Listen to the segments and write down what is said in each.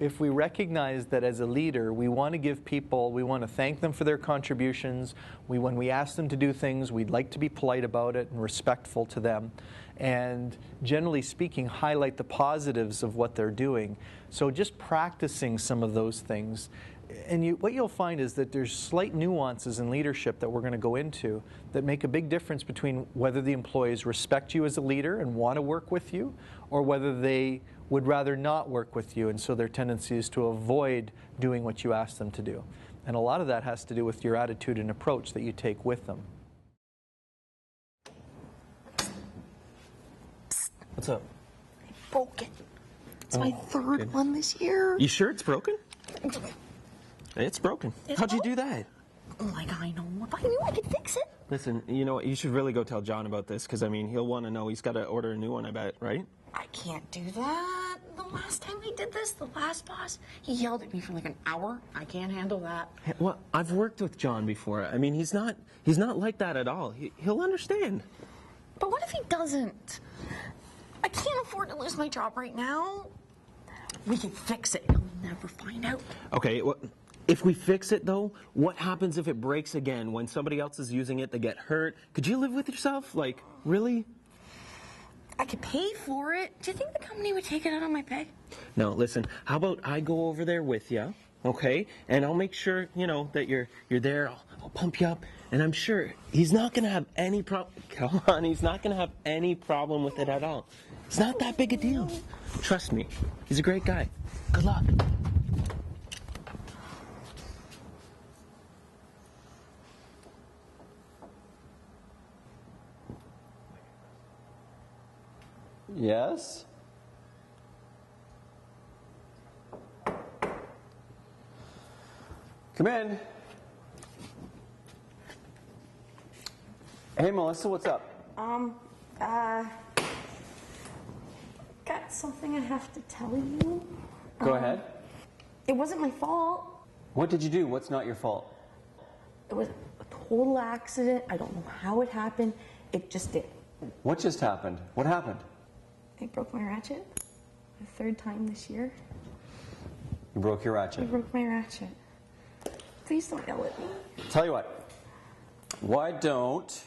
if we recognize that as a leader, we want to give people, we want to thank them for their contributions. When we ask them to do things, we'd like to be polite about it and respectful to them. And generally speaking, highlight the positives of what they're doing. So just practicing some of those things. And what you'll find is that there's slight nuances in leadership that we're going to go into that make a big difference between whether the employees respect you as a leader and want to work with you, or whether they would rather not work with you, and so their tendency is to avoid doing what you ask them to do. And a lot of that has to do with your attitude and approach that you take with them. What's up? I broke it. It's my third one this year. You sure it's broken? It's broken. How'd you do that? Like, I know. If I knew I could fix it. Listen, you know what? You should really go tell John about this, because, I mean, he'll want to know. He's got to order a new one, I bet, right? I can't do that. The last time we did this, the last boss, he yelled at me for like an hour. I can't handle that. Hey, well, I've worked with John before. I mean, he's not like that at all. He'll understand. But what if he doesn't? I can't afford to lose my job right now. We can fix it. He'll never find out. Okay, well, if we fix it, though, what happens if it breaks again? When somebody else is using it, they get hurt? Could you live with yourself? Like, really? I could pay for it. Do you think the company would take it out of my pay? No, listen, how about I go over there with you, okay? And I'll make sure, you know, that you're there. I'll pump you up. And I'm sure he's not going to have any problem. Come on, he's not going to have any problem with it at all. It's not that big a deal. Trust me. He's a great guy. Good luck. Yes? Come in. Hey, Melissa, what's up? Got something I have to tell you. Go ahead. It wasn't my fault. What did you do? What's not your fault? It was a total accident. I don't know how it happened. It just did. What just happened? What happened? I broke my ratchet. The third time this year. You broke your I ratchet. broke my ratchet. Please don't yell at me. Tell you what. Why don't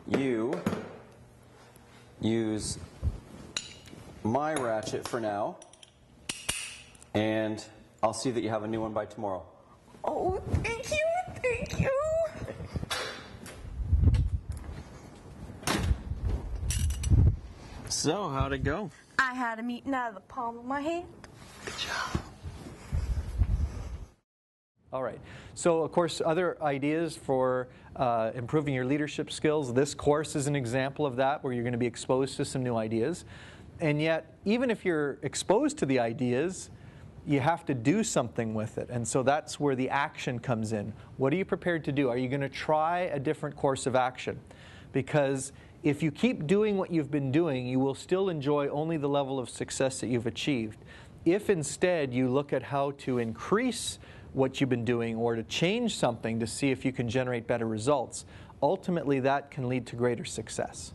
you use my ratchet for now, and I'll see that you have a new one by tomorrow. Oh, thank you. Thank you. So, how'd it go? I had him eaten out of the palm of my hand. Good job. All right. So, of course, other ideas for improving your leadership skills. This course is an example of that, where you're going to be exposed to some new ideas. And yet, even if you're exposed to the ideas, you have to do something with it. And so that's where the action comes in. What are you prepared to do? Are you going to try a different course of action? Because if you keep doing what you've been doing, you will still enjoy only the level of success that you've achieved. If instead you look at how to increase what you've been doing or to change something to see if you can generate better results, ultimately that can lead to greater success.